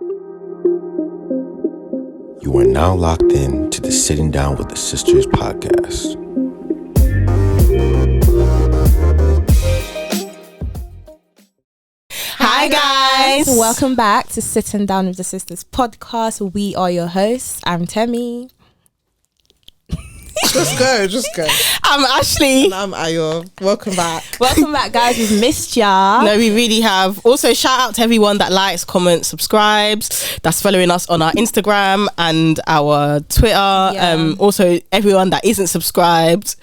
You are now locked in to the Sitting Down with the Sisters podcast. Hi guys! Welcome back to Sitting Down with the Sisters podcast. We are your hosts. I'm Temi. Just go. I'm Ashley. And I'm Ayo. Welcome back. Welcome back, guys. We've missed ya. No, we really have. Also, shout out to everyone that likes, comments, subscribes, that's following us on our Instagram and our Twitter. Yeah. Also, everyone that isn't subscribed,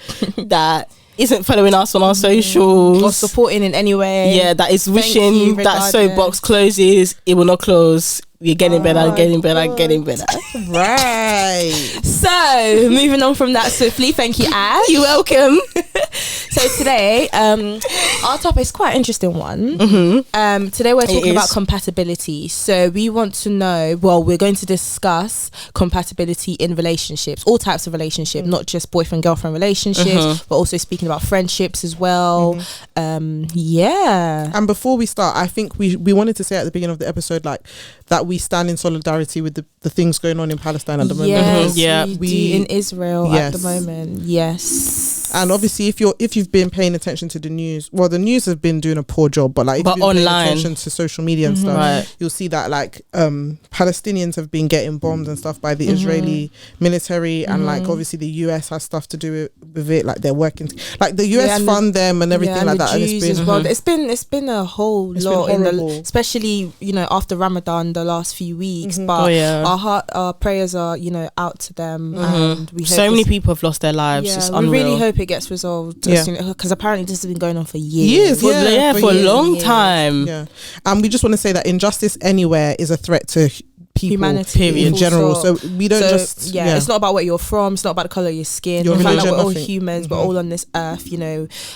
that isn't following us on our socials, Or supporting in any way. yeah, that is Thank wishing you, that regardless. soapbox closes. It will not close. We're getting better, getting better. Right. So, moving on from that swiftly. Thank you, Ash. You're welcome. So today, our topic is quite an interesting one. Today we're talking about compatibility. So we want to know, well, we're going to discuss compatibility in relationships, all types of relationships, not just boyfriend-girlfriend relationships, but also speaking about friendships as well. Yeah. And before we start, I think we wanted to say at the beginning of the episode, like, that we stand in solidarity with the things going on in Palestine at the moment. Yes, Yeah. we do in Israel at the Yes. moment. Yes. And obviously, if you've been paying attention to the news, well, the news have been doing a poor job, but like if But you've been paying online. attention to social media and stuff, Right. you'll see that like Palestinians have been getting bombed and stuff by the Israeli military, and like obviously the US has stuff to do with it. Like they're working, like the US and fund them and everything and like the that. And Jews it's as been well. It's been a whole It's been lot horrible. especially after Ramadan the last few weeks. But our prayers are out to them, and we hope So many people have lost their lives. Yeah, It's we unreal. really hope it gets resolved because apparently this has been going on for Years, years. yeah, for a years. long years. time. Yeah, and we just want to say that injustice anywhere is a threat to people Humanity in full general. stop. So we don't it's not about where you're from, it's not about the colour of your skin. Your We find out religion, we're all nothing. humans, we're all on this earth,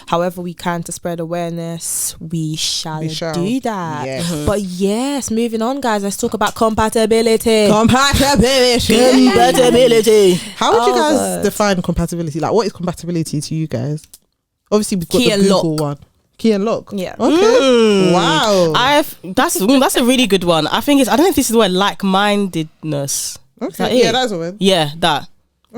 however we can to spread awareness, we shall do that. Yes. But yes, moving on, guys, let's talk about compatibility. Compatibility. How would you Oh, guys God. define compatibility? Like, what is compatibility to you guys? Obviously, we've got Key the and Google lock. one. Key and lock. Yeah. Okay. Wow. That's a really good one. I think I don't know if this is the word like-mindedness. Okay. that it? Yeah, that's a word. Yeah, that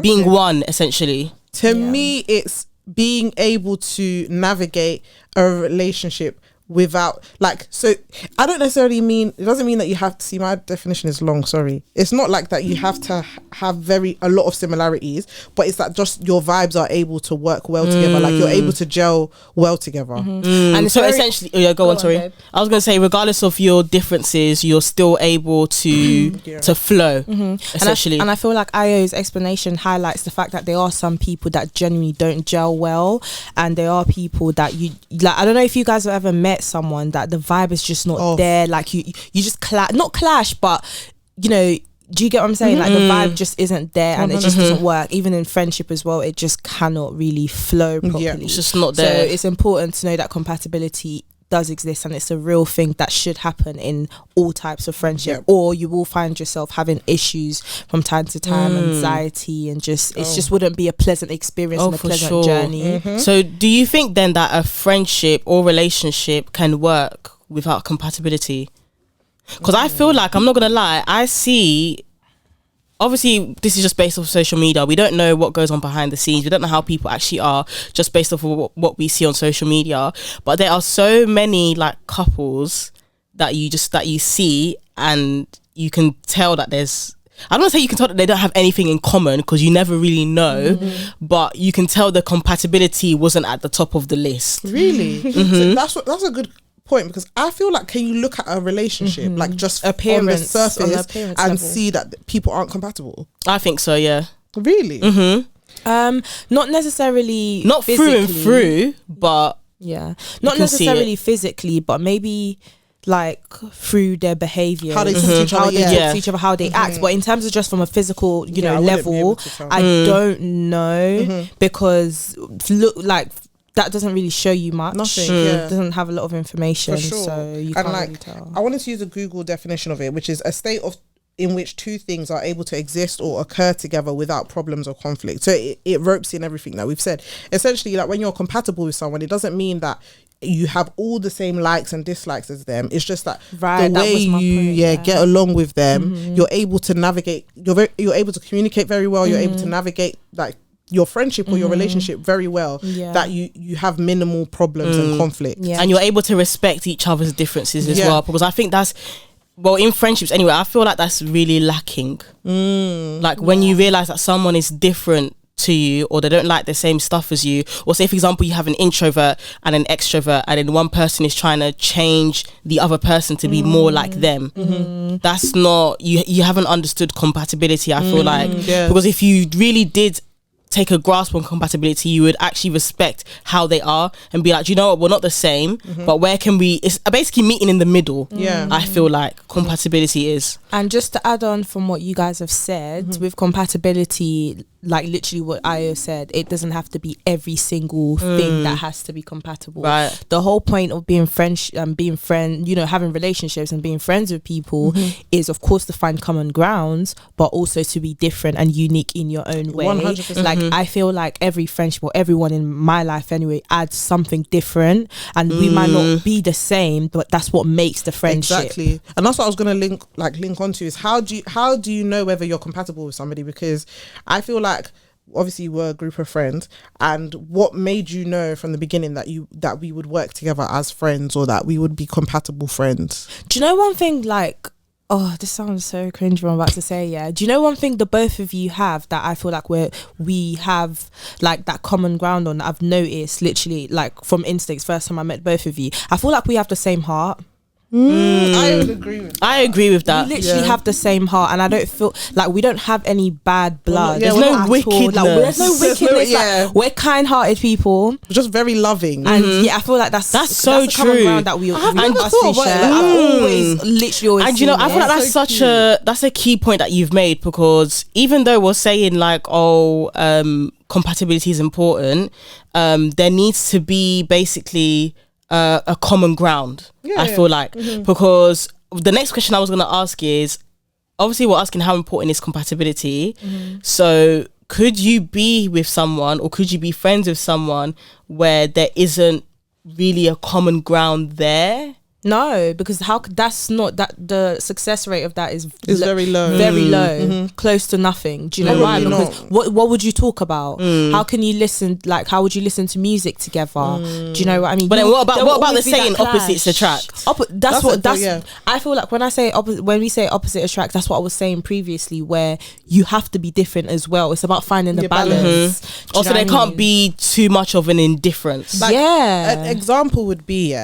being one essentially. To me, it's being able to navigate a relationship without so I don't necessarily mean, it doesn't mean that you have to see, my definition is long, sorry, it's not like that you have to have a lot of similarities, but it's that just your vibes are able to work well together, like you're able to gel well together. And it's So very- essentially, go Go on, on, sorry. babe. I was going to say, regardless of your differences, you're still able to to flow, essentially. And I feel like Ayo's explanation highlights the fact that there are some people that genuinely don't gel well, and there are people that you like. I don't know if you guys have ever met someone that the vibe is just not there. Like you just not clash, but do you get what I'm saying? Like the vibe just isn't there, and it just doesn't work. Even in friendship as well, it just cannot really flow properly. Yeah, it's just not So there. it's important to know that compatibility does exist, and it's a real thing that should happen in all types of friendship, or you will find yourself having issues from time to time, anxiety, and it just wouldn't be a pleasant experience and a for pleasant sure. journey. So do you think then that a friendship or relationship can work without compatibility? Because I feel like, I'm not gonna lie, I see, obviously this is just based off social media, we don't know what goes on behind the scenes, we don't know how people actually are, just based off of what we see on social media, but there are so many like couples that you see, and you can tell that there's, I don't want to say you can tell that they don't have anything in common, because you never really know, but you can tell the compatibility wasn't at the top of the list. Really? So that's a good point, because I feel like, can you look at a relationship like just on the Appearance, surface on the appearance and level. see that people aren't compatible? I think so, yeah. Really? Not necessarily Not through and physically. through, but Yeah, not can see necessarily physically, but maybe like through their behavior, How they talk to each how other, they yeah. talk to each other, how they act. But in terms of just from a physical, Yeah, I wouldn't be able level, to tell. I don't know, because look like that doesn't really show you much. Nothing, yeah. Doesn't have a lot of information, For sure. so you And can't like, really tell. I wanted to use a Google definition of it, which is a state of in which two things are able to exist or occur together without problems or conflict. So it ropes in everything that we've said. Essentially, like when you're compatible with someone, it doesn't mean that you have all the same likes and dislikes as them. It's just that the way you get along with them, you're able to navigate. You're able to communicate very well. You're able to navigate like your friendship or your relationship very well. That you have minimal problems and conflict. And you're able to respect each other's differences as well, because I think that's, well, in friendships anyway, I feel like that's really lacking. Like when you realize that someone is different to you, or they don't like the same stuff as you, or say for example you have an introvert and an extrovert, and then one person is trying to change the other person to be more like them. That's not, you haven't understood compatibility, I feel like. Because if you really did take a grasp on compatibility, you would actually respect how they are and be like, you know what, we're not the same, but where can we, it's basically meeting in the middle. I feel like compatibility is. And just to add on from what you guys have said, with compatibility, like literally what I said, it doesn't have to be every single thing that has to be compatible. Right. The whole point of being friends, you know, having relationships and being friends with people is of course to find common grounds, but also to be different and unique in your own way. 100%. Like I feel like every friendship, or everyone in my life anyway, adds something different, and we might not be the same, but that's what makes the friendship. Exactly. And that's what I was going to link onto is how do you know whether you're compatible with somebody? Because I feel like obviously we're a group of friends, and what made you know from the beginning that we would work together as friends, or that we would be compatible friends? Do you know one thing, like, oh, this sounds so cringe what I'm about to say, yeah. Do you know one thing the both of you have that I feel like we have like that common ground on, that I've noticed literally like from instincts, first time I met both of you? I feel like we have the same heart. I would agree with that. I agree with that. We literally have the same heart, and I don't feel like we don't have any bad blood. Yeah, there's we're no not wickedness. Like, there's no wickedness. Like, we're kind-hearted people, just very loving. and I feel like that's so a true. common ground that we I've never thought about it. I've always And you know, I feel like So that's a key point that you've made, because even though we're saying like, compatibility is important, there needs to be basically a common ground. I feel like, because the next question I was going to ask is, obviously we're asking how important is compatibility. So could you be with someone, or could you be friends with someone where there isn't really a common ground there? No, because that's not that, the success rate of that is very low. Very low, close to nothing. Do you know why? Probably Because what would you talk about? How can you listen? Like, how would you listen to music together? Do you know what I mean? But then what about the saying saying opposites attract? I feel like when I say when we say opposite attract, that's what I was saying previously, where you have to be different as well. It's about finding the balance. Do you Also, know there what I can't mean? be too much of an indifference. Like, Yeah. an example would be,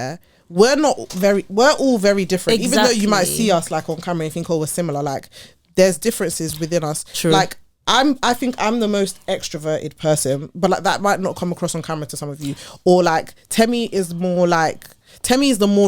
we're all very different. Even though you might see us like on camera and think, oh, we're similar, like there's differences within us. True. Like I think I'm the most extroverted person, but like that might not come across on camera to some of you. Or like Temi is the more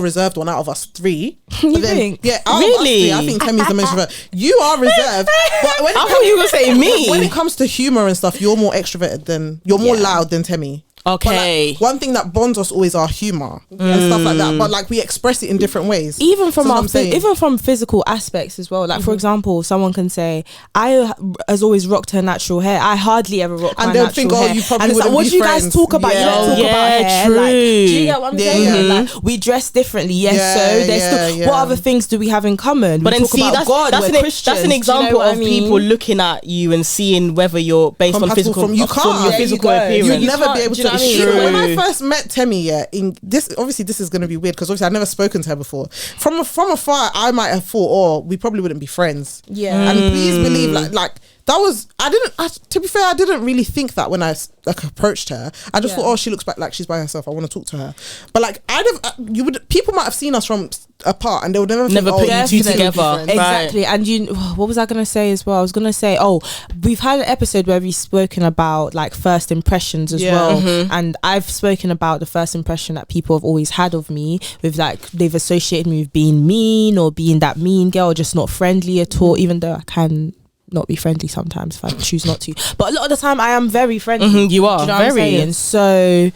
reserved one out of us three. You think? Yeah, out of us three, I think Temi's the most reserved. You are reserved. But when I thought you were going to say me. when it comes to humor and stuff, you're more extroverted you're more loud than Temi. Okay. But like, one thing that bonds us always our humor and stuff like that. But like we express it in different ways. Even from So from physical aspects as well. Like for example, someone can say, "I has always rocked her natural hair. I hardly ever rock my natural hair." And they'll think, "Oh, you probably and it's like, wouldn't what be do you guys friends." talk about? Yeah. You don't talk about hair. True. Like, do you get what I'm saying? Yeah. Like, we dress differently. Yes, Yeah, so there's yeah, still, yeah. what other things do we have in common? But We then talk see, about God. that's We're an Christians. example Do you know what of I mean? people looking at you and seeing whether you're based on Compatible physical from you from can't. your There you physical go. appearance. You'd You never can't- be able do to. you know what I mean? Even when I True. first met Temi, this is going to be weird because obviously I've never spoken to her before. From afar, I might have thought, oh, we probably wouldn't be friends. Yeah. And please believe, like that was, to be fair, I didn't really think that when I approached her. I just thought, oh, she looks like she's by herself. I want to talk to her. But like, people might have seen us from apart and they would never think, put oh, you two definitely together. friends. Exactly. And what was I going to say as well? I was going to say, we've had an episode where we've spoken about like first impressions as well. And I've spoken about the first impression that people have always had of me, with like they've associated me with being mean or being that mean girl, or just not friendly at all, even though I can not be friendly sometimes if I choose not to. But a lot of the time I am very friendly. You are. Do you know very. what I'm saying? So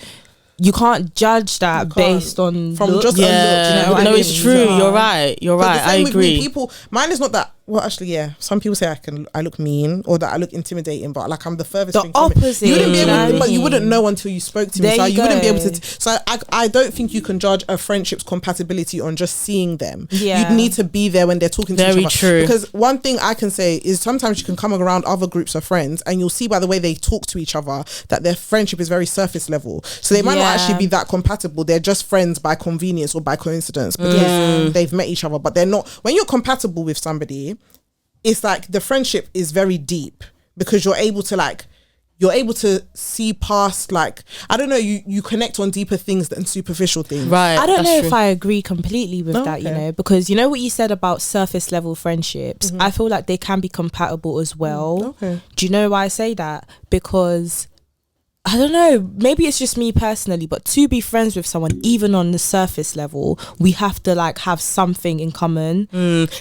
you can't judge that based on from look. just a look. Yeah, You know what no, I mean? it's true. You're right. But the I same with me, agree. mine is not that well, actually, yeah. Some people say I look mean or that I look intimidating, but like I'm the furthest The thing from it. opposite. You wouldn't be able, but you Mm. wouldn't know until you spoke to me. There So you you wouldn't be go. able to. So I don't think you can judge a friendship's compatibility on just seeing them. Yeah. You'd need to be there when they're talking to Very each other. true. Because one thing I can say is sometimes you can come around other groups of friends and you'll see by the way they talk to each other that their friendship is very surface level. So they might not actually be that compatible. They're just friends by convenience or by coincidence because they've met each other, but they're not. When you're compatible with somebody, it's like the friendship is very deep because you're able to see past, like, I don't know, you connect on deeper things than superficial things. Right. I don't that's know true. if I agree completely with that, you know, because you know what you said about surface level friendships. I feel like they can be compatible as well. Okay. Do you know why I say that? Because I don't know, maybe it's just me personally, but to be friends with someone, even on the surface level, we have to like have something in common.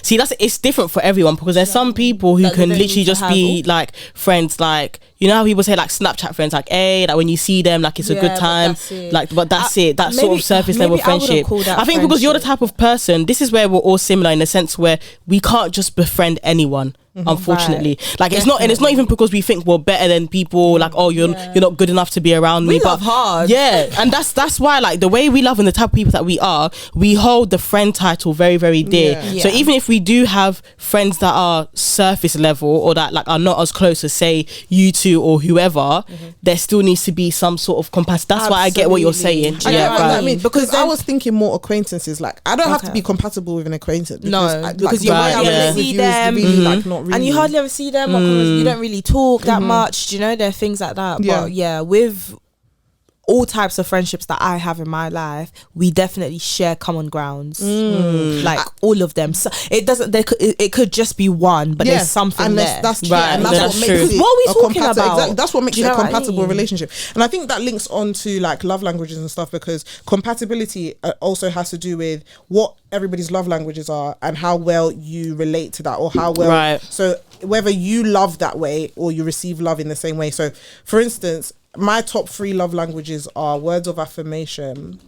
See, it's different for everyone because there's some people who That they can don't literally need to just have be like friends, like, you know how people say like Snapchat friends, like, hey, like when you see them, like it's a Yeah, good but time, that's it. like, but that's it. That sort maybe- of surface level maybe I wouldn't friendship. call that I think because you're the friendship. type of person. This is where we're all similar in the sense where we can't just befriend anyone. Unfortunately, like it's not, and it's not even because we think we're better than people. Like, oh, you're not good enough to be around me. We but love hard. yeah, and that's why, like, the way we love and the type of people that we are, we hold the friend title very, very dear. Yeah. So Yeah. even if we do have friends that are surface level or that like are not as close as say you two or whoever, there still needs to be some sort of capacity. That's why I get what you're Absolutely. saying. Do I you get know what what I that means mean? because Because I then- was thinking more acquaintances. Like I don't have to Okay. be compatible with an acquaintance. No, because the you way I hardly relate ever with see you them. is really like not really. And you hardly ever see them, or you don't really talk that much. Do you know, there are things like that. Yeah. But yeah, with all types of friendships that I have in my life, we definitely share common grounds. Like all of them. So it doesn't. It could just be one, but there's something and there. that's true. Right, And no, that's that's what true. makes it. What are we a talking compati- about? Exactly, that's what makes Do it you a know what I compatible mean? relationship. And I think that links on to like love languages and stuff because compatibility also has to do with what everybody's love languages are and how well you relate to that or how well. Right. So whether you love that way or you receive love in the same way. So for instance, my top 3 love languages are words of affirmation,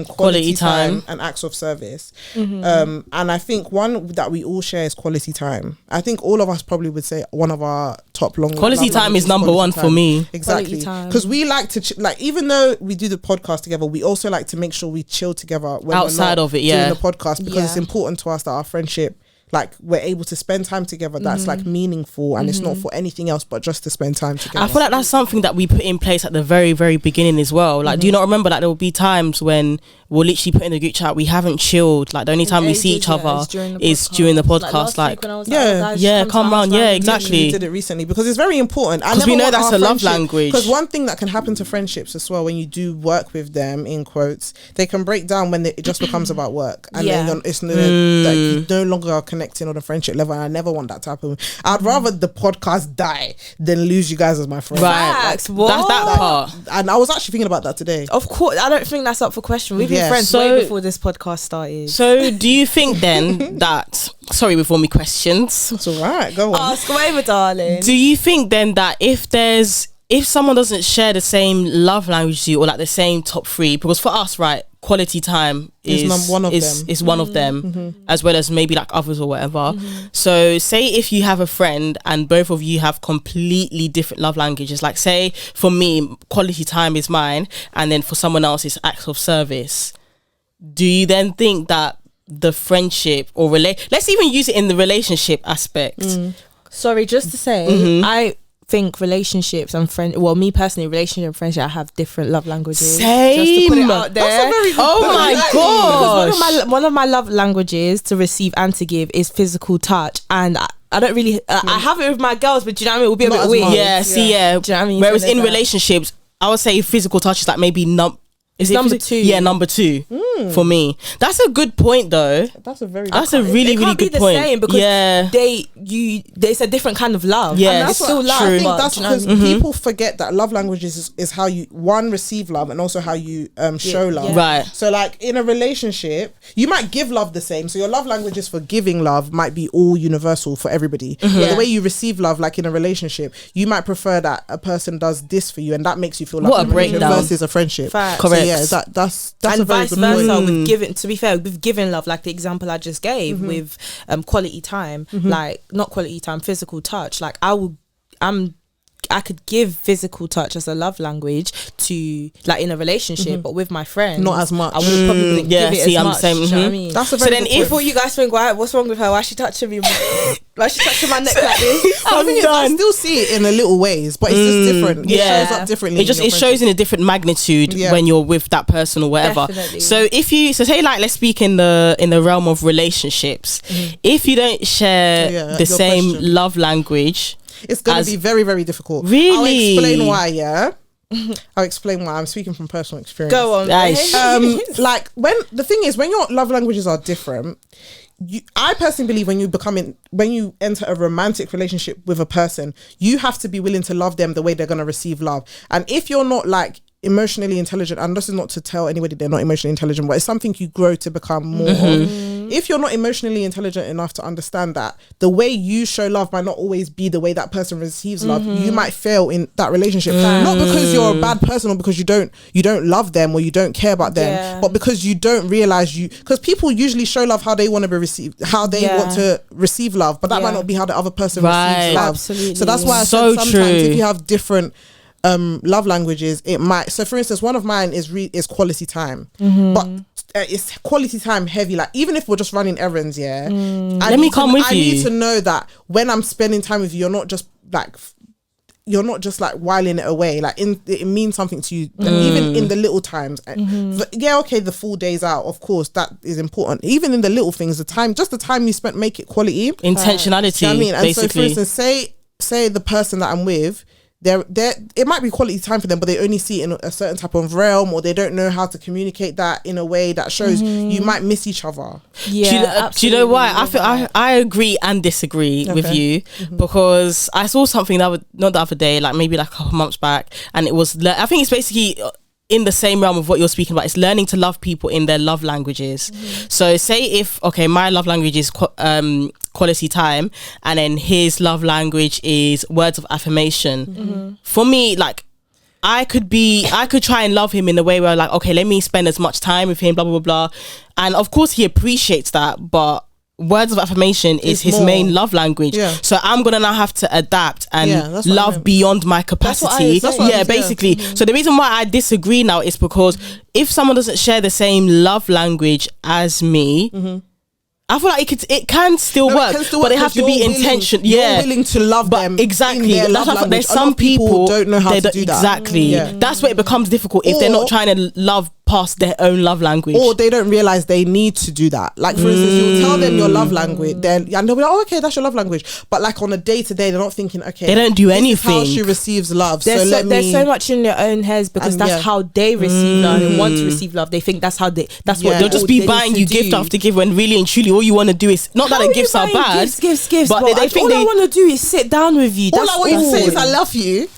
quality time and acts of service. And I think one that we all share is quality time. I think all of us probably would say one of our top Quality love time languages is number one quality for time. me. Exactly, Quality time. because we like to like even though we do the podcast together, we also like to make sure we chill together when Outside we're not of it, yeah. doing the podcast because it's Yeah. important to us that our friendship, like we're able to spend time together that's like meaningful and it's not for anything else but just to spend time together. I feel like that's something that we put in place at the very, very beginning as well. Like, do you not remember that there will be times when we'll literally put in the group chat, we haven't chilled. Like, the only time we see each other is during the podcast. Like, come round. Yeah, exactly. We did it recently because it's very important. 'Cause we know that's a love language. Because one thing that can happen to friendships as well when you do work with them, in quotes, they can break down when it just becomes about work and then it's no, like, you no longer are connecting on a friendship level. And I never want that to happen. I'd rather the podcast die than lose you guys as my friends. right. Facts, That's what? that part. And I was actually thinking about that today. Of course, I don't think that's up for question. We've been Yeah. friends So- way before this podcast started. So, do you think then that, sorry, before me questions, It's all right. Go on. Ask away, my darling. do you think then that if someone doesn't share the same love language as you or like the same top 3, because for us, right, quality time is one of them. is one of them, as well as maybe like others or whatever. So say if you have a friend and both of you have completely different love languages, like say for me quality time is mine and then for someone else it's acts of service, do you then think that the friendship or let's even use it in the relationship aspect, Sorry, just to say, I think relationships and me personally, relationship and friendship, I have different love languages. Same. Just to put it out there. That's a very good oh point. my Exactly. Because gosh, one of my love languages to receive and to give is physical touch, and I don't really I have it with my girls, but do you know what I mean? It would be a Not bit as weird. much. yeah, see, yeah. Do you know what I mean? Whereas So there's in that. relationships, I would say physical touch is like maybe number 2. Yeah, number 2 for me. That's a good point, though. That's a very That's a really, It really can't be good the point. same because yeah, it's a different kind of love. Yeah, and it's that's still love. true. I think but that's do you know what because I mean? people forget that love languages is how you receive love and also how you show love. yeah. right. So like in a relationship, you might give love the same. So your love languages for giving love might be all universal for everybody. But the way you receive love, like in a relationship, you might prefer that a person does this for you and that makes you feel like What a breakdown. versus a friendship. Facts. Correct. So that's and a very vice good versa point. with giving. To be fair, with giving love, like the example I just gave with quality time, like not quality time, physical touch. Like I could give physical touch as a love language to like in a relationship, but with my friend, Not as much. I would probably wouldn't give it as much. Same. Do you know what I mean? That's a So very then good if point. What you guys think? What's wrong with her? Why is she touching me? Why is she touching my neck like this? The thing is, I still see it in a little ways, but it's just different. It shows up differently. It shows in a different magnitude when you're with that person or whatever. Definitely. So say like, let's speak in the realm of relationships. If you don't share the same love language, it's going to be very, very difficult. Really? I'll explain why, I'll explain why. I'm speaking from personal experience. Go on. Nice. Like when your love languages are different, I personally believe when you enter a romantic relationship with a person, you have to be willing to love them the way they're going to receive love. And if you're not like emotionally intelligent, and this is not to tell anybody they're not emotionally intelligent, but it's something you grow to become more of. If you're not emotionally intelligent enough to understand that the way you show love might not always be the way that person receives love, you might fail in that relationship. Not because you're a bad person or because you don't love them or you don't care about them, but because you don't realize because people usually show love how they want to be received, how they want to receive love, but that might not be how the other person receives love. Absolutely. So that's why I said sometimes if you have different love languages, it might. So for instance, one of mine is quality time, but it's quality time heavy. Like even if we're just running errands, I need to know that when I'm spending time with you, you're not just like whiling it away. Like it means something to you, even in the little times. The full days out, of course, that is important. Even in the little things, the time you spent, make it quality, intentionality. Do you know what I mean? And basically. so, for instance, say the person that I'm with, it might be quality time for them, but they only see it in a certain type of realm, or they don't know how to communicate that in a way that shows you might miss each other. Do you know why? I agree and disagree with you, because I saw something not the other day, like maybe like a couple months back, and it was, I think it's basically in the same realm of what you're speaking about. It's learning to love people in their love languages. So say if my love language is quality time, and then his love language is words of affirmation. For me, like I could try and love him in a way where like, okay, let me spend as much time with him, blah blah blah, and of course he appreciates that, but words of affirmation is his main love language. So I'm gonna now have to adapt and love beyond my capacity. Basically. So the reason why I disagree now is because if someone doesn't share the same love language as me, I feel like it can still work, but they have to be intentional. You're willing to love them. Exactly. In their love language. There's some people don't know how to do that. Exactly. That's where it becomes difficult if they're not trying to love past their own love language, or they don't realize they need to do that. Like for instance, you'll tell them your love language, and they'll be like, oh, okay, that's your love language. But like on a day to day, they're not thinking, okay, they don't do anything. This is how she receives love. There's so much in their own heads because that's how they receive love and want to receive love. They think that's what they'll just be buying you gift after gift when really and truly all you want to do is not that the gifts are bad. Gifts. But they think all I want to do is sit down with you. All I want you to say is I love you.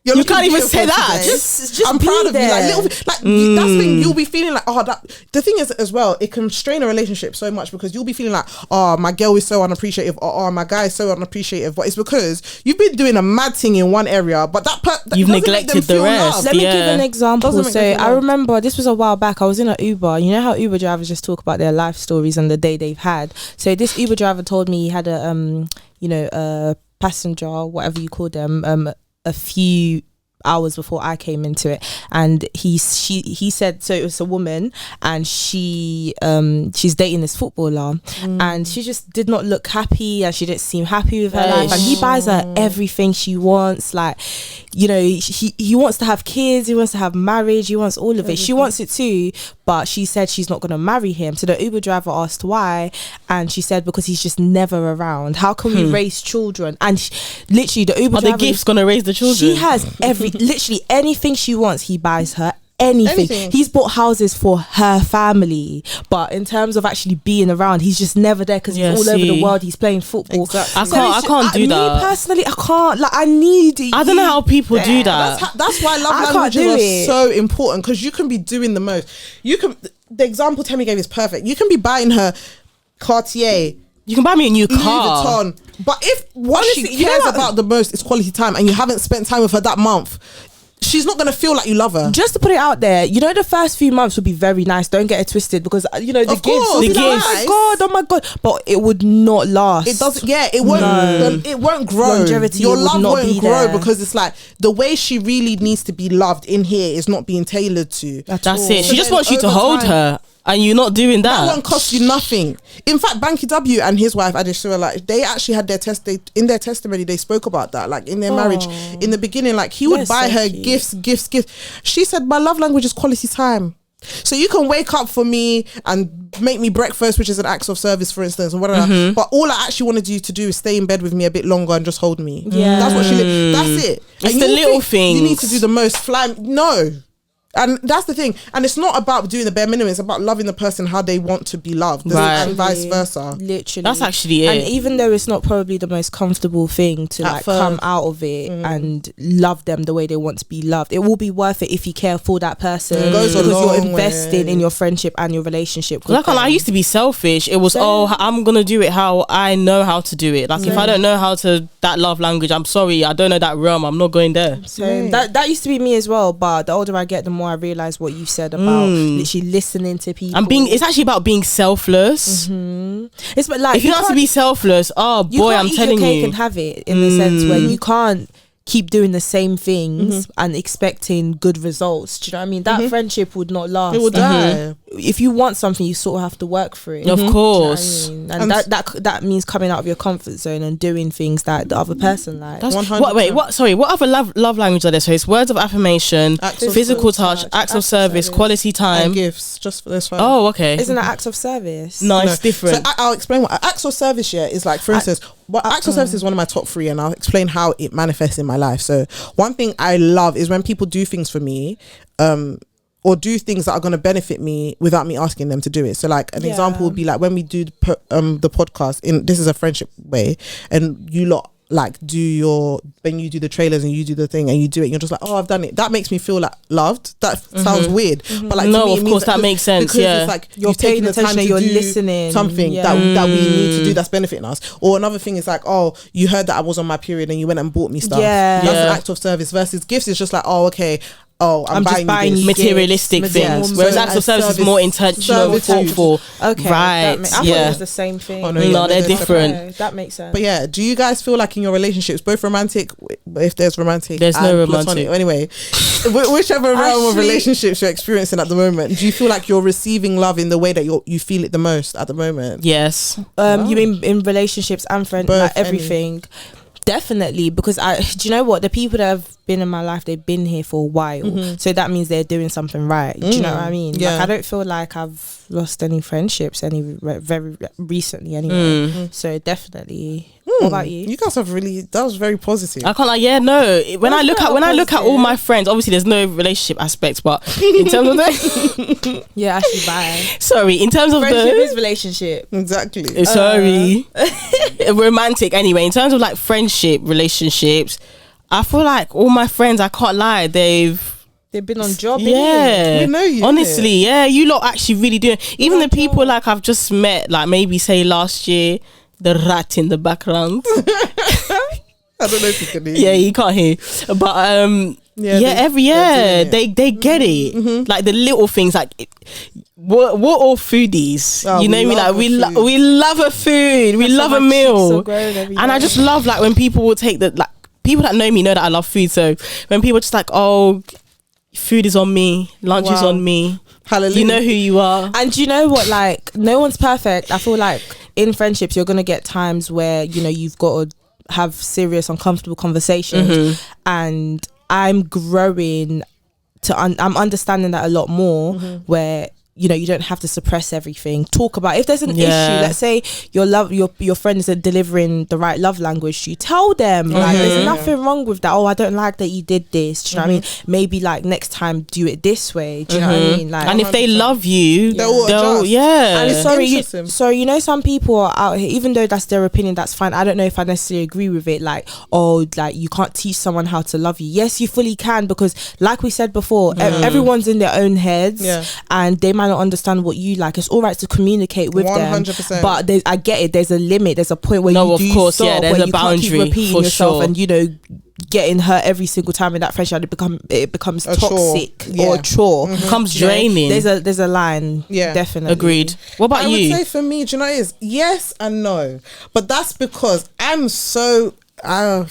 You can't even say that. Today. Just I'm proud of you. That's the thing. You'll be feeling like, the thing is as well, it can strain a relationship so much because you'll be feeling like, oh, my girl is so unappreciative, or oh, my guy is so unappreciative. But it's because you've been doing a mad thing in one area, but that you've neglected the rest. Let me give an example. So I remember this was a while back. I was in an Uber. You know how Uber drivers just talk about their life stories and the day they've had. So this Uber driver told me he had a passenger, whatever you call them, a few hours before I came into it, and he said, so it was a woman, and she's dating this footballer, and she just did not look happy, and she didn't seem happy with her life, and he buys her everything she wants, like, you know, he wants to have kids, he wants to have marriage, he wants all of it. She wants it too, but she said she's not going to marry him. So the Uber driver asked why, and she said because he's just never around. How can we raise children? And literally the Uber driver, the gift's going to raise the children. She has literally anything she wants, he buys her. Anything. He's bought houses for her family, but in terms of actually being around, he's just never there because he's all over the world. He's playing football. Exactly. I can't do that. Me personally, I can't. Like, I need. I don't know how people do that. That's why love languages are so important, because you can be doing the most. The example Temi gave is perfect. You can be buying her Cartier. You can buy me a new car. Louis Vuitton. But if what she cares about the most is quality time, and you haven't spent time with her that month, she's not gonna feel like you love her. Just to put it out there, you know, the first few months would be very nice. Don't get it twisted, because you know the Of gifts. course, Would be the like, gifts. oh my god, but it would not last. It doesn't. Yeah, it won't. No. It won't grow. Longevity Your would love not won't be grow there. because it's like the way she really needs to be loved in here is not being tailored to. At That's all. it. She So just then wants you to over hold time- her, and you're not doing That that. won't cost you nothing. In fact, Banky W and his wife Adesua, like they actually had their in their testimony they spoke about that. Like in their marriage, in the beginning, like he would They're buy so her cute. gifts. She said, "My love language is quality time." So you can wake up for me and make me breakfast, which is an act of service, for instance, and whatever. But all I actually wanted you to do is stay in bed with me a bit longer and just hold me. Yeah. That's what that's it. It's And the you little think you need things. to do the most. No. And that's the thing. And it's not about doing the bare minimum. It's about loving the person how they want to be loved. Right. And vice versa. Literally, That's actually it. And even though it's not probably the most comfortable thing to At like first. come out of it and love them the way they want to be loved, it will be worth it if you care for that person. It goes a because you're long investing way. in your friendship and your relationship. Like, I used to be selfish. It was, I'm gonna do it how I know how to do it. Like, if I don't know how to that love language, I'm sorry, I don't know that realm. I'm not going there. So that used to be me as well, but the older I get, the more I realize what you said about literally listening to people. And it's actually about being selfless. It's but like If you don't have to be selfless, oh you boy, can't I'm eat telling your cake you. and have it, in the sense where you can't keep doing the same things and expecting good results. Do you know what I mean? That friendship would not last. It will die. If you want something, you sort of have to work for it. Of Do you know course. what I mean? And that means coming out of your comfort zone and doing things that the other person likes. That's 100%. what other love language are there? So it's words of affirmation, Acts of physical touch, touch, acts of service, quality And time. gifts. Just for this one. Oh, okay. Isn't that acts of service? No, it's different. So I'll explain what acts of service is like. For instance, acts of service is one of my top 3, and I'll explain how it manifests in my life. So one thing I love is when people do things for me, or do things that are going to benefit me without me asking them to do it. So like an example would be like when we do the podcast, this is a friendship way, and you lot like when you do the trailers and you do the thing and you do it, you're just like, oh, I've done it. That makes me feel like loved. That sounds weird, but like No, to me, it of means course, that makes sense, because yeah. it's like You're you've taken paying the time attention, to you're do listening. something Yeah. that we need to do that's benefiting us. Or another thing is like, oh, you heard that I was on my period and you went and bought me stuff. Yeah. That's Yeah. an act of service. Versus gifts is just like, oh, okay, I'm just buying buying you this. Materialistic gifts, things, material- whereas So acts of as service is service- more intentional, servitude. thoughtful. Okay, Right? I thought it Yeah. was the same thing. Oh, no, No, yeah, they're different. Okay, that makes sense. But yeah, do you guys feel like in your relationships, both romantic, if there's romantic, There's no and romantic. platonic, anyway, whichever realm of Actually- relationships you're experiencing at the moment, do you feel like you're receiving love in the way that you feel it the most at the moment? Yes. You mean in relationships and friends, Both, like everything? Definitely, because do you know what, the people that have been in my life, they've been here for a while, so that means they're doing something right. Do you know what I mean? Yeah. Like, I don't feel like I've lost any friendships very recently anyway. So definitely. What about you? You guys have that was very positive. I can't like, yeah, no. When I look at all my friends, obviously there's no relationship aspects, but in terms of the Yeah, actually, bye. sorry, in terms of Friendship the is relationship. Exactly. sorry, romantic. Anyway, in terms of like friendship, relationships, I feel like all my friends, I can't lie, they've been on job. yeah, We know you, honestly, yeah, you lot actually really do. Even the people like I've just met, like maybe say last year, the rat in the background. I don't know if you can hear. Yeah, you can't hear, but every year they get it, like the little things, like we're all foodies. Oh, you know we what I mean? love Like we love a food, we love a meal, and I just love like when people will take the like people that know me know that I love food. So when people are just like, oh, food is on me, lunch is Wow. on me. Hallelujah. You know who you are. And you know what, like, no one's perfect. I feel like in friendships you're gonna get times where, you know, you've got to have serious, uncomfortable conversations, and I'm growing to I'm understanding that a lot more, where, you know, you don't have to suppress everything. Talk about if there's an issue. Let's say your friend isn't delivering the right love language to you. Tell them, like, there's nothing wrong with that. Oh, I don't like that you did this. Do you know what I mean? Maybe like next time do it this way. Do you know what I mean? Like, And if they love you, They'll adjust. yeah. and Interesting. sorry, you know, some people are out here, even though that's their opinion, that's fine. I don't know if I necessarily agree with it. Like, oh, like you can't teach someone how to love you. Yes, you fully can, because like we said before, everyone's in their own heads, and they might not understand what you like. It's all right to communicate with 100%. them, but I get it. There's a limit. There's a point where No, you of do course, stop, yeah, there's where a you can't keep boundary, repeating for yourself, sure. and, you know, getting hurt every single time in that friendship, it becomes A toxic chore. or a chore. Becomes You know, draining. There's a line. Yeah. Definitely. Agreed. What about I you? would say for me, do you know what it is? Yes and no. But that's because I'm so I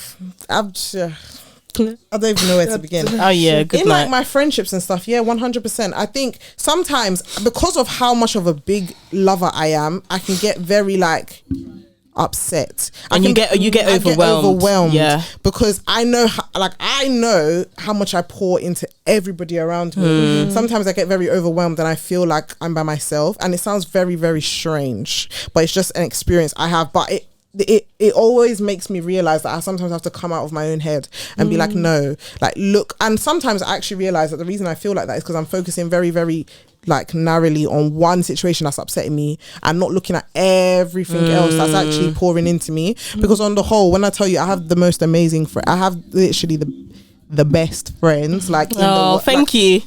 don't even know where to begin. Oh yeah, good In night. like my friendships and stuff, yeah, 100%. I think sometimes because of how much of a big lover I am, I can get very like upset, And you get I overwhelmed. Yeah. because I know how much I pour into everybody around me. Sometimes I get very overwhelmed and I feel like I'm by myself, and it sounds very, very strange, but it's just an experience I have. But it always makes me realize that I sometimes have to come out of my own head and be like, no, like look. And sometimes I actually realize that the reason I feel like that is because I'm focusing very, very like narrowly on one situation that's upsetting me and not looking at everything else that's actually pouring into me. Because on the whole, when I tell you I have the most amazing friend, I have literally the best friends. Like, Thank you.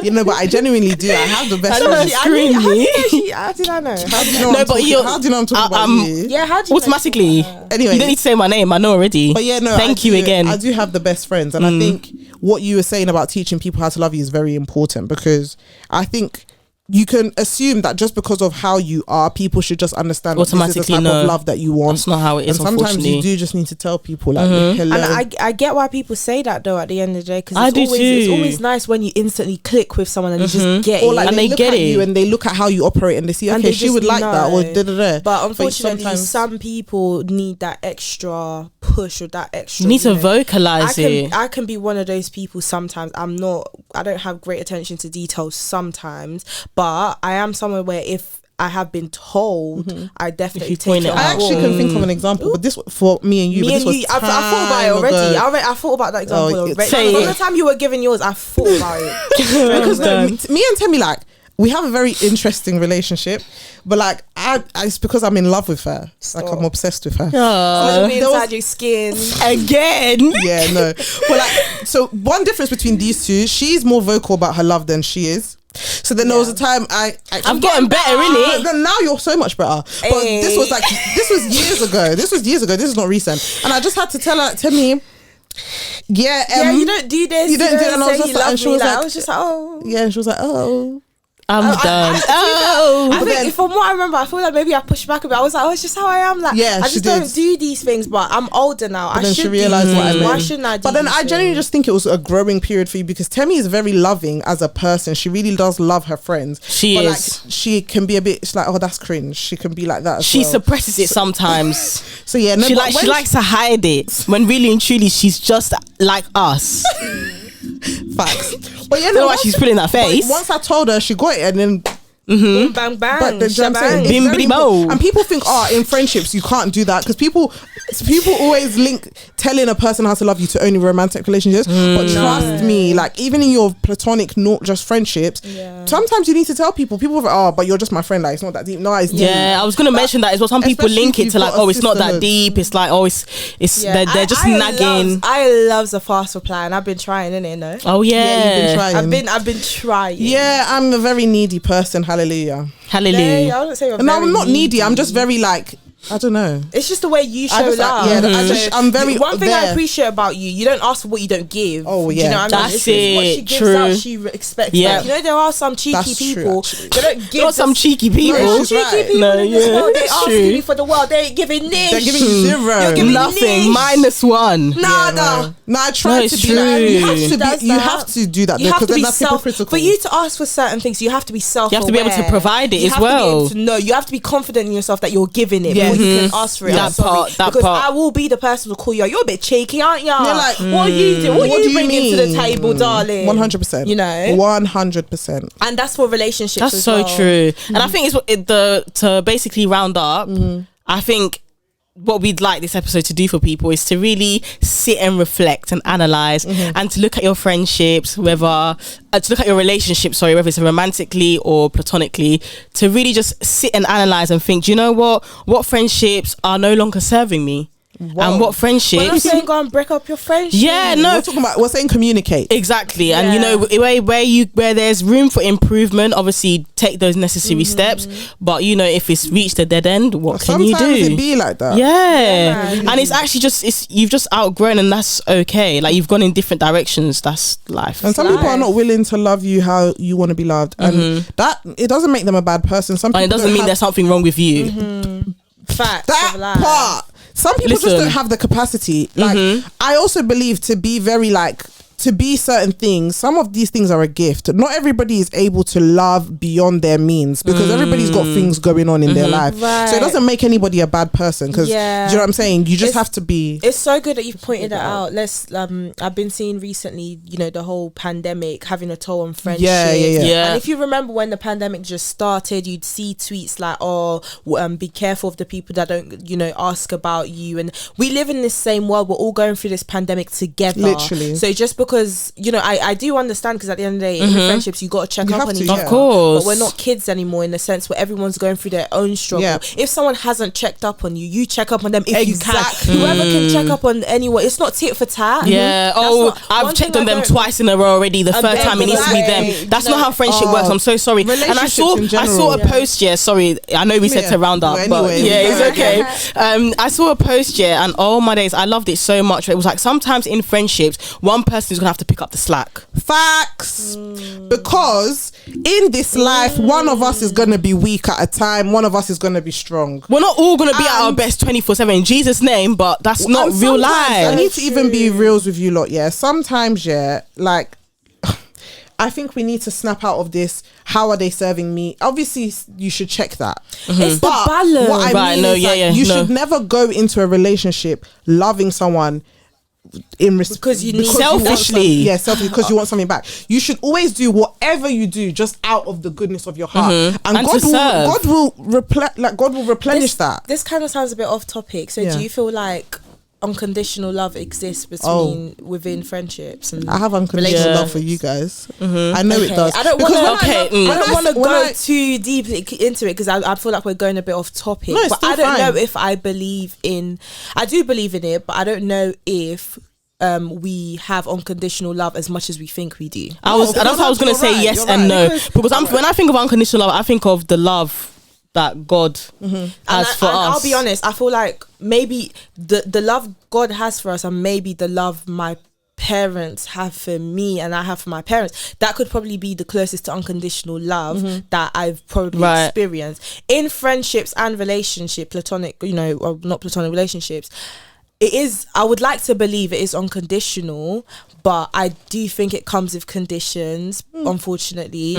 You know, but I genuinely do. I have the best friends. How did I know? How do you know? No, I'm but talking, you're- how do you know I'm talking about you? Yeah, how do you Automatically. Anyway, You don't need to say my name. I know already. but yeah, no. Thank you again. I do have the best friends, and I think what you were saying about teaching people how to love you is very important, because I think you can assume that just because of how you are, people should just understand that this is the Automatically, type no. of love that you want. That's not how it is, And sometimes unfortunately. you do just need to tell people like, hello. And I get why people say that though at the end of the day, because I do it's too. always nice when you instantly click with someone and you just get or it. like And they they look get at it. you and they look at how you operate and they see, And okay, they she just would like that, or know. da-da-da. But unfortunately, sometimes- some people need that extra push or that extra. You need to know. vocalize it. I can be one of those people sometimes. I don't have great attention to details sometimes, but I am someone where if I have been told, I definitely you take point it it on I out. actually board. can think of an example, but this for me and you. Me but this and was you, I thought about it time already. ago. I thought about that example Oh, already. say From it. the time you were giving yours, I thought about it. Because me and Temi, like, we have a very interesting relationship, but like it's because I'm in love with her. Like, I'm obsessed with her. Let me there was- inside your skin. Again. Yeah, no. But like, so one difference between these two, she's more vocal about her love than she is. So then there was a time I'm getting better, innit? No, now you're so much better. But this was years ago. This is not recent. And I just had to tell her, Temi, Yeah, you don't do this. you don't do it. And I was say just you like, love and she me. was Like, like, I was just like, oh. yeah, and she was like, oh. I'm done. I But think then- from what I remember, I feel like maybe I pushed back a bit. I was like, oh, it's just how I am. Like, Yeah, I she just did. don't do these things. But I'm older now. But I then should she realised do what I these. meant. Why shouldn't I do But then these I genuinely things? just think it was a growing period for you, because Temi is very loving as a person. She really does love her friends. She but is. Like, she can be a bit. She's like, oh, that's cringe. She can be like that. As She well. suppresses it sometimes. So yeah, no, she but when likes to hide it when really and truly she's just like us. facts. But yeah, Don't know no, why she's pulling that face. Once I told her, she got it, and then. Boom, bang, bang. But the shabang. it's Bim, very bidi, bo. important. And people think, in friendships you can't do that, because people always link telling a person how to love you to only romantic relationships. But trust me, like even in your platonic, not just friendships, sometimes you need to tell people. People are, but you're just my friend. Like, it's not that deep. No, it's deep. Yeah, I was gonna mention that as well. Some people especially link if it to you've like, got a oh, it's not that sisterhood. deep. It's like, oh, it's Yeah, they're just I nagging. I loves a fast reply, and I've been trying, innit? No, Oh Yeah, you've been yeah, trying. I've been trying. Yeah, I'm a very needy person. Hallelujah. hallelujah. I wouldn't say you're No, very I'm not needy. I'm needy. just very like, I don't know. It's just the way you show I just, love. I'm very One thing I there. appreciate about you, you don't ask for what you don't give. Oh, Do yeah. you know what I mean? That's This is what it. she gives True. out, she expects. Yeah. Back. You know, there are some cheeky That's true, people. actually. They don't give Not some this- cheeky people. No, Cheeky she's right. people No, in this yeah, world, they that's asking true. you for the world. They ain't giving this. They're giving you zero. You're giving Nothing. niche. -1. Nada. No, I try No, to it's be like, true. you have to Does be, you that. have to do that You have because to then be that's hypocritical. for you to ask for certain things. You have to be self. You have to be able to provide it you as have to be well. able to know. You have to be confident in yourself that you're giving it Yeah. before you can ask for it. That I'm sorry. part, that because part. I will be the person to call you out. You're a bit cheeky, aren't you? You're like, what are you doing? What what are do you you bringing to the mean? table, darling? 100%. You know, 100%. and that's for relationships. That's as so well. true. And I think to basically round up, I think what we'd like this episode to do for people is to really sit and reflect and analyze and to look at your friendships, whether to look at your relationships, whether it's romantically or platonically, to really just sit and analyze and think, do you know what friendships are no longer serving me? And what friendships? We're not saying go and break up your friendship. Yeah, no. We're saying communicate. Exactly. And you know, where there's room for improvement, obviously take those necessary steps. But you know, if it's reached a dead end, what can you do? Sometimes it be like that. Yeah. And it's actually you've just outgrown, and that's okay. Like, you've gone in different directions. That's life. And some people are not willing to love you how you want to be loved, and that it doesn't make them a bad person. Some people and it doesn't mean there's something wrong with you. Facts. That part. Some people just don't have the capacity. Like, I also believe to be very to be certain things, some of these things are a gift. Not everybody is able to love beyond their means, because everybody's got things going on in their life. Right. So it doesn't make anybody a bad person, because do you know what I'm saying? You just have to be. It's so good that you've pointed that out. I've been seeing recently, you know, the whole pandemic having a toll on friendship. Yeah. And if you remember when the pandemic just started, you'd see tweets like, be careful of the people that don't, you know, ask about you. And we live in this same world. We're all going through this pandemic together. Literally. So just because, you know, I do understand, because at the end of the day, in friendships, you got to check up on each other. Of course. But we're not kids anymore, in the sense where everyone's going through their own struggle. Yeah. If someone hasn't checked up on you, you check up on them if you can. Whoever can check up on anyone, it's not tit for tat. Yeah. I've checked on them twice in a row already. The third time it needs to be them. That's not how friendship works. I'm so sorry. And I saw a post. Yeah, sorry. I know we said to round up, but it's okay. I saw a post, and oh my days, I loved it so much. It was like, sometimes in friendships, one person is gonna have to pick up the slack. Facts. Because in this life, one of us is gonna be weak at a time, one of us is gonna be strong. We're not all gonna be at our best 24/7 in Jesus' name, but that's not real life. I need to even be reals with you lot. Sometimes like, I think we need to snap out of this. How are they serving me? Obviously, you should check that. It's the balance. What I mean is, you should never go into a relationship loving someone because you need selfishly. Selfishly, because you want something back. You should always do whatever you do just out of the goodness of your heart, and God will replenish that. This kind of sounds a bit off topic. So do you feel like unconditional love exists within friendships? And I have unconditional love for you guys. I know it does. I don't want to go too deeply into it, because I feel like we're going a bit off topic. No, but I don't know if I do believe in it, but I don't know if we have unconditional love as much as we think we do. That's what I was going to say. Yes and no, because when I think of unconditional love, I think of the love that God has for us. I'll be honest, I feel like maybe the love God has for us, and maybe the love my parents have for me and I have for my parents, that could probably be the closest to unconditional love that I've probably experienced in friendships and relationship, platonic, you know, or not platonic relationships. It is, I would like to believe it is unconditional, but I do think it comes with conditions, unfortunately.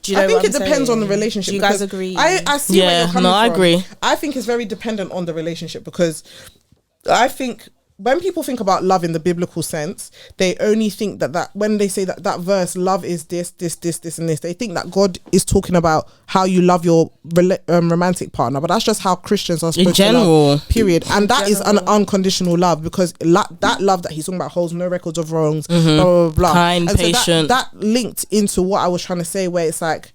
Do you know I think it depends on the relationship. Do you guys agree? I see where you're coming from. I agree. I think it's very dependent on the relationship, because I think when people think about love in the biblical sense, they only think that when they say that verse, love is this, and this, they think that God is talking about how you love your romantic partner. But that's just how Christians are supposed to love, period. And that is an unconditional love, because that love that he's talking about holds no records of wrongs, blah, blah, blah. Kind, and patient. So that linked into what I was trying to say, where it's like,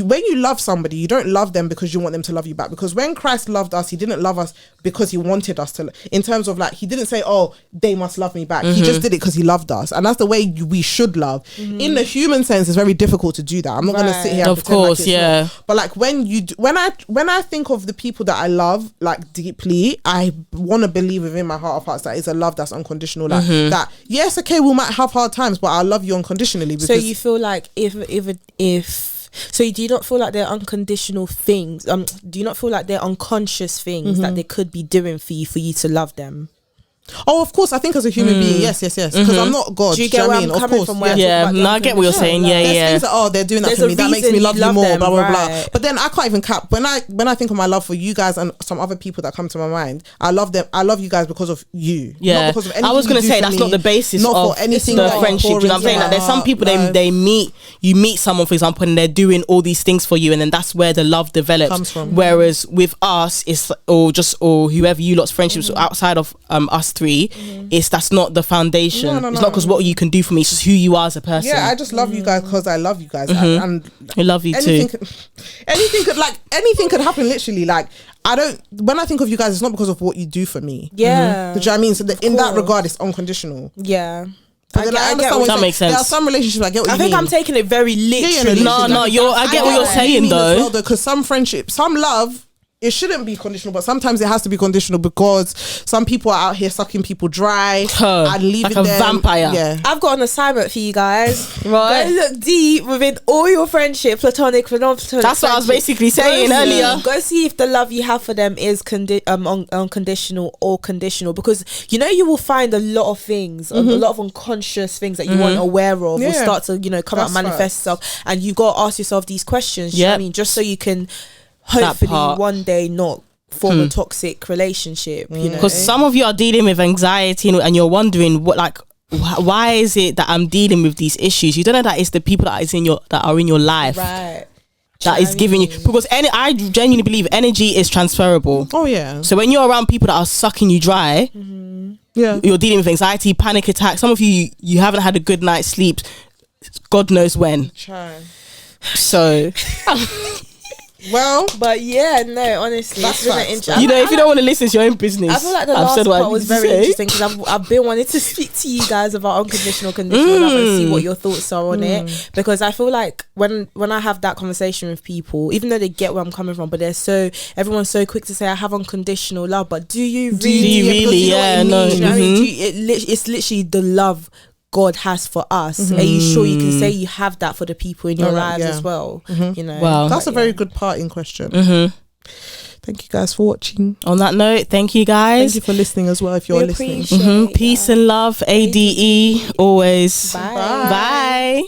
when you love somebody, you don't love them because you want them to love you back. Because when Christ loved us, he didn't love us because he wanted us to, in terms of like, he didn't say, oh, they must love me back. He just did it because he loved us. And that's the way we should love. In the human sense, it's very difficult to do that. I'm not going to sit here and of course, like not. But like when I think of the people that I love like deeply, I want to believe within my heart of hearts that it's a love that's unconditional. Like that, yes, okay, we might have hard times, but I love you unconditionally. Because so you feel like so do you not feel like they're unconditional things? Do you not feel like they're unconscious things that they could be doing for you to love them? Oh, of course. I think as a human being, yes. Because I'm not God. Do you get where I'm coming from? I get what you're saying. There's things that, they're doing that for me. That makes me love you more, blah, blah, blah. But then I can't even cap. When I think of my love for you guys and some other people that come to my mind, I love them. I love you guys because of you. Yeah. Not because of anything I was going to say, that's me, not the basis not of for anything the friendship. You know what I'm saying? Like, there's some people, you meet someone, for example, and they're doing all these things for you, and then that's where the love develops. Comes from. Whereas with us, it's or whoever you lot's friendships outside of us three, that's not the foundation. No, it's not because what you can do for me, it's just who you are as a person. Yeah, I just love you guys because I love you guys, and I love you too. Anything could happen. Literally, like when I think of you guys, it's not because of what you do for me. Yeah. Do you know what I mean? So in that regard, it's unconditional. Yeah. I understand what that makes sense. There are some relationships I get what you mean. I think I'm taking it very literally. I get what you're saying though. Because some friendship, some love, it shouldn't be conditional, but sometimes it has to be conditional because some people are out here sucking people dry and leaving like a vampire. Yeah, I've got an assignment for you guys. Right. Go look deep within all your friendship, platonic, non-platonic. That's what I was basically saying earlier. Go see if the love you have for them is unconditional or conditional, because you will find a lot of things, a lot of unconscious things that you weren't aware of will start to come out, manifest itself, and you got to ask yourself these questions. You know what I mean, just so you can hopefully one day not form a toxic relationship, because some of you are dealing with anxiety and you're wondering why is it that I'm dealing with these issues. You don't know that it's the people that are in your life, right, that is giving you, because I genuinely believe energy is transferable. Oh yeah. So when you're around people that are sucking you dry, you're dealing with anxiety, panic attacks. Some of you haven't had a good night's sleep, God knows when. So well, but yeah, no, honestly, that's it's been an interesting. if you don't want to listen, it's your own business. I feel like the last part was very interesting because I've been wanting to speak to you guys about unconditional, conditional love and see what your thoughts are on it, because I feel like when I have that conversation with people, even though they get where I'm coming from, but everyone's so quick to say I have unconditional love, but do you really? Yeah, no. It's literally the love God has for us. Are you sure you can say you have that for the people in your lives as well? Wow, that's a very good parting question. Thank you guys for watching. On that note, thank you guys. Thank you for listening as well if you're listening. Peace and love, ADE always. Bye. Bye.